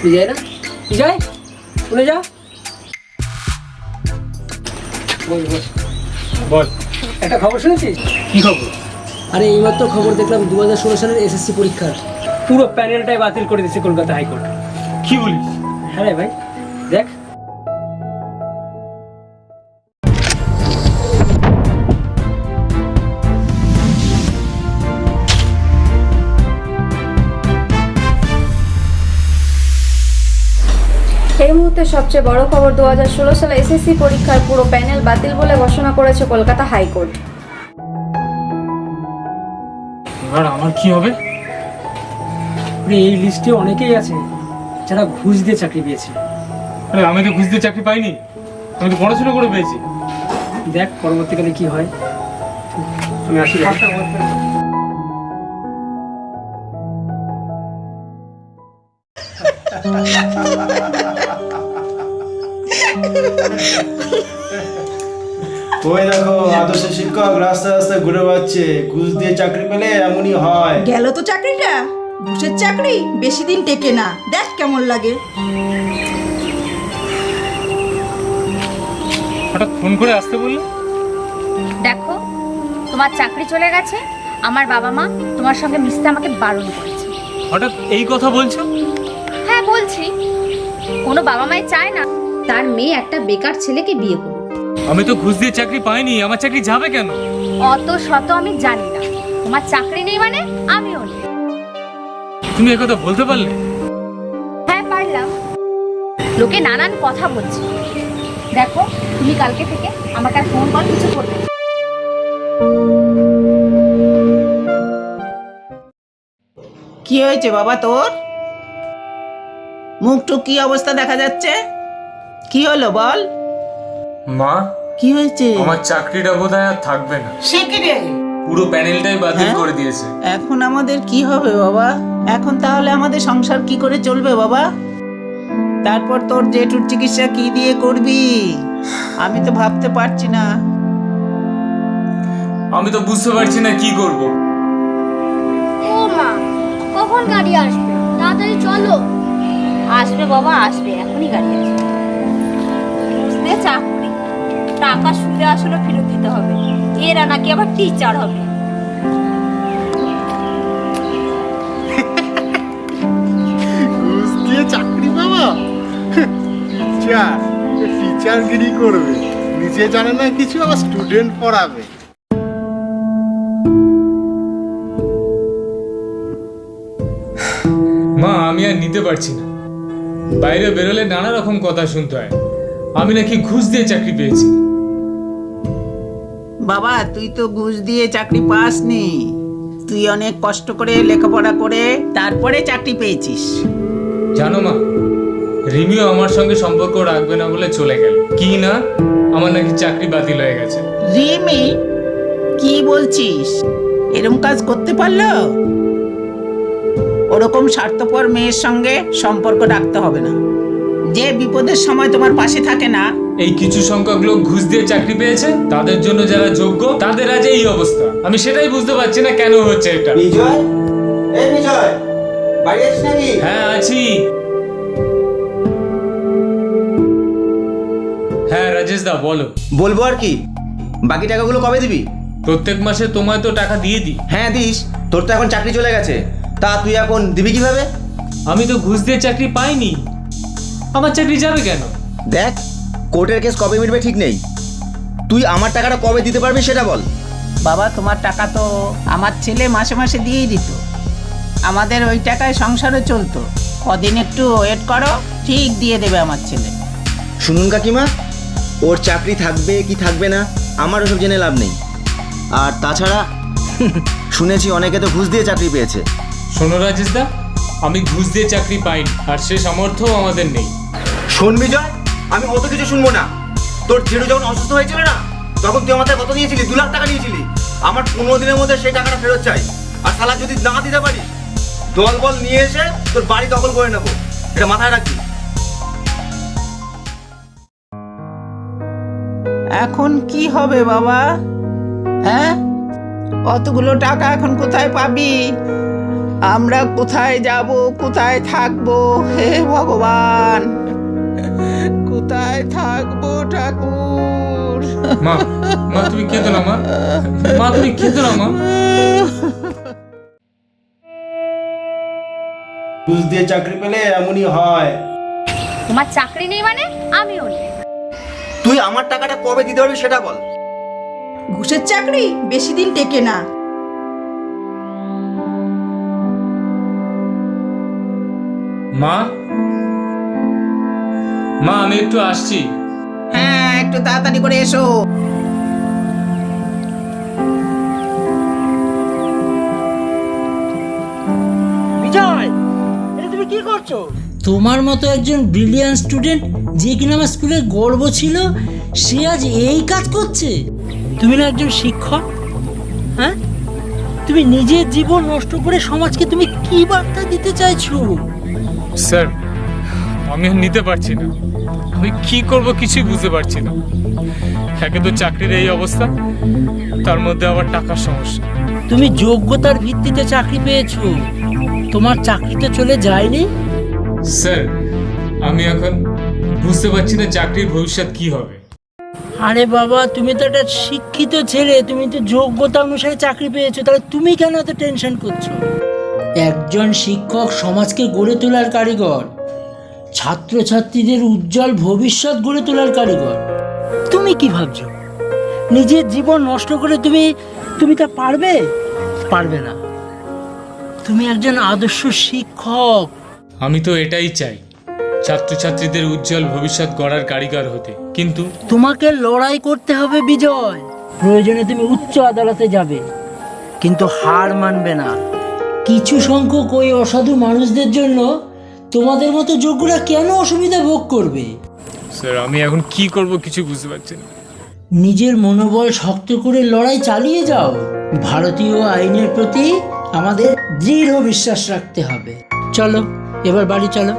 বিজয় না, বিজয় শুনে যা। বল। একটা খবর শুনেছিস? কি খবর? আরে এইমাত্র খবর দেখলাম 2016 সালের এসএসসি পরীক্ষার পুরো প্যানেলটাই বাতিল করে দিয়েছে কলকাতা হাইকোর্ট। কি বলিস? হ্যাঁ রে ভাই, দেখ। এই মুহূর্তে সবচেয়ে বড় খবর, 2016 সালে এসএসসি পরীক্ষার পুরো প্যানেল বাতিল বলে ঘোষণা করেছে কলকাতা হাইকোর্ট। এবার আমার কি হবে? এই লিস্টে অনেকেই আছে যারা ঘুষ দিয়ে চাকরি পেয়েছে। আরে আমি তো ঘুষ দিয়ে চাকরি পাইনি, আমি তো পড়াশোনা করে পেয়েছি। দেখ পরবর্তীকালে কি হয়। আমি আসি। ওই দেখো আদর্শ শিক্ষক রাস্তায় রাস্তায় ঘুরে বেড়াচ্ছে, ঘুষ দিয়ে চাকরি পেলে এমনই হয়। গেল তো চাকরিটা, ঘুষের চাকরি বেশি দিন টেকে না, দেখ কেমন লাগে। হঠাৎ ফোন করে আসতে বললে? দেখো, তোমার চাকরি চলে গেছে, আমার বাবা মা তোমার সঙ্গে মিশতে আমাকে বারণ করেছে। হঠাৎ এই কথা বলছো? হ্যাঁ বলছি, কোনো বাবা মাই চায় না তার মেয়ে একটা বেকার ছেলেকে বিয়ে করুক। আমি তো ঘুষ দিয়ে চাকরি পাইনি, আমার চাকরি যাবে কেন? অত শত আমি জানি না, তোমার চাকরি নেই মানে আমিও নেই। তুমি একথা বলতে পারলে? হ্যাঁ পারলাম, লোকে নানান কথা বলছে। দেখো, তুমি কালকে থেকে আমাকে আর ফোন কল কিছু করবে না। কি হয়েছে বাবা তোর? মুখটুক কি অবস্থা দেখা যাচ্ছে? কি হলো বল? মা, কি হয়েছে? আমার চাকরিটা বোধহয় আর থাকবে না। সে কি রে? পুরো প্যানেলটাই বাতিল হ্যাঁ? করে দিয়েছে। এখন আমাদের কি হবে বাবা? এখন তাহলে আমাদের সংসার কি করে চলবে বাবা? তারপর তোর জেঠুর চিকিৎসা কি দিয়ে করবি? আমি তো ভাবতে পারছি না। আমি তো বুঝতে পারছি না কি করব। ও মা, কখন গাড়ি আসবে? তাড়াতাড়ি চলো। আসবে বাবা, আসবে, এখনই গাড়ি আসবে। বুঝতে চাকরি, টাকা সুদে আসলে ফেরত দিতে হবে। এরা নাকি আবার টিচার হবে। ঘুষ দিয়ে চাকরি পাবা? টিচার, টিচারগিরি করবে, নিজে জানে না কিছু, আবার স্টুডেন্ট পড়াবে। মা, আমি আর নিতে পারছি না। বাইরে বেরোলে নানা রকম কথা শুনতে হয়, আমি নাকি ঘুষ দিয়ে চাকরি পেয়েছি। বাবা তুই তো ঘুষ দিয়ে চাকরি পাসনি, তুই অনেক কষ্ট করে লেখাপড়া করে তারপরে চাকরি পেয়েছিস। জানো মা, রিমিও আমার সঙ্গে সম্পর্ক রাখবে না বলে চলে গেল। কি না, আমার নাকি চাকরি বাতিল হয়ে গেছে। রিমি? কি বলছিস? এরকম কাজ করতে পারলো? ওরকম স্বার্থপর মেয়ের সঙ্গে সম্পর্ক রাখতে হবে না, যে বিপদের সময় তোমার পাশে থাকে না। এই কিছু সংখ্যক লোক ঘুষ দিয়ে চাকরি পেয়েছে, তাদের জন্য যারা যোগ্য তাদের আজ এই অবস্থা। আমি সেটাই বুঝতে পারছি না কেন হচ্ছে এটা। বিজয়, এই বিজয়, বাড়ি আছিস নাকি? হ্যাঁ আছি। হ্যাঁ রাজেশ দা, বলো। বলবো আর কি, বাকি টাকাগুলো কবে দিবি? প্রত্যেক মাসে তোমায় তো টাকা দিয়ে দিই। হ্যাঁ দিস, তোর তো এখন চাকরি চলে গেছে, তা তুই এখন দিবি কিভাবে? আমি তো ঘুষ দিয়ে চাকরি পাইনি, আমার চাকরি যাবে কেন? দেখ, কোর্টের কেস কবে মিটবে ঠিক নেই, তুই আমার টাকাটা কবে দিতে পারবি সেটা বল। বাবা তোমার টাকা তো আমার ছেলে মাসে মাসে দিয়েই দিত, আমাদের ওই টাকায় সংসারও চলতো। কদিন একটু ওয়েট করো, ঠিক দিয়ে দেবে আমার ছেলে। শুনুন কাকিমা, ওর চাকরি থাকবে কি থাকবে না আমার ওসব জেনে লাভ নেই। আর তাছাড়া শুনেছি অনেকে তো ঘুষ দিয়ে চাকরি পেয়েছে। শোনো রাজেশ দা, আমি ঘুষ দিয়ে চাকরি পাইনি, আর সে সামর্থ্যও আমাদের নেই। শোন বিজয়, আমি অত কিছু শুনবো না। তোর জেঠু যখন অসুস্থ হয়েছিল না, তখন তুই আমার থেকে কত নিয়েছিলি? 2 লাখ টাকা নিয়েছিলি। আমার 15 দিনের মধ্যে সেই টাকাটা ফেরত চাই। আর শালা যদি না দিতে পারিস, দল বল নিয়ে এসে তোর বাড়ি দখল করে নেবো, এটা মাথায় রাখবি। এখন কি হবে বাবা? হ্যাঁ, অতগুলো টাকা এখন কোথায় পাবি? আমরা কোথায় যাব, কোথায় থাকবো? হে ভগবান, কোথায় থাকবো ঠাকুর? মা, মা তুমি কেঁদো না মা, মা তুমি কেঁদো না মা। ঘুষ দিয়ে চাকরি পেলে এমনই হয়। তোমার চাকরি নেই মানে আমিও নেই। তুই আমার টাকাটা কবে দিতে পারবি সেটা বল। ঘুষের চাকরি বেশি দিন টেকে না। মা, মা আমি একটু আসছি। হ্যাঁ, একটু তাড়াতাড়ি করে এসো। বিজয়, এটা তুমি কি করছো? তোমার মতো একজন ব্রিলিয়ান্ট স্টুডেন্ট যে কিনা আমার স্কুলের গর্ব ছিল, সে আজ এই কাজ করছে। তুমি না একজন শিক্ষক, হ্যাঁ? তুমি নিজের জীবন নষ্ট করে সমাজকে তুমি কি বার্তা দিতে চাইছো? স্যার, আমি আর নিতে পারছি না। আমি কি করব কিছুই বুঝতে পারছি না। একে তো চাকরির এই অবস্থা, তার মধ্যে আবার টাকার সমস্যা। তুমি যোগ্যতার ভিত্তিতে চাকরি পেয়েছো, তোমার চাকরি তো চলে যায়নি। স্যার, আমি এখন বুঝতে পারছি না চাকরির ভবিষ্যৎ কি হবে। আরে বাবা, তুমি তো একটা শিক্ষিত ছেলে, তুমি তো যোগ্যতা অনুসারে চাকরি পেয়েছো, তাহলে তুমি কেন এত টেনশন করছো? একজন শিক্ষক সমাজকে গড়ে তোলার কারিগর, ছাত্রছাত্রীদের উজ্জ্বল ভবিষ্যৎ গড়ে তোলার কারিগর। তুমি কি ভাবছো নিজের জীবন নষ্ট করে তুমি তা পারবে? পারবে না। তুমি একজন আদর্শ শিক্ষক। আমি তো এটাই চাই, ছাত্রছাত্রীদের উজ্জ্বল ভবিষ্যৎ গড়ার কারিগর হতে। কিন্তু তোমাকে লড়াই করতে হবে বিজয়। প্রয়োজনে তুমি উচ্চ আদালতে যাবে, কিন্তু হার মানবে না। কিছু সংখ্যক ওই অসাধু মানুষদের জন্য তোমাদের মতো যোগ্যরা কেন অসুবিধা ভোগ করবে? স্যার, আমি এখন কি করব কিছু বুঝতে পারছি না। নিজের মনোবল শক্ত করে লড়াই চালিয়ে যাও। ভারতীয় আইনের প্রতি আমাদের দৃঢ় বিশ্বাস রাখতে হবে। চলো, এবার বাড়ি চলো।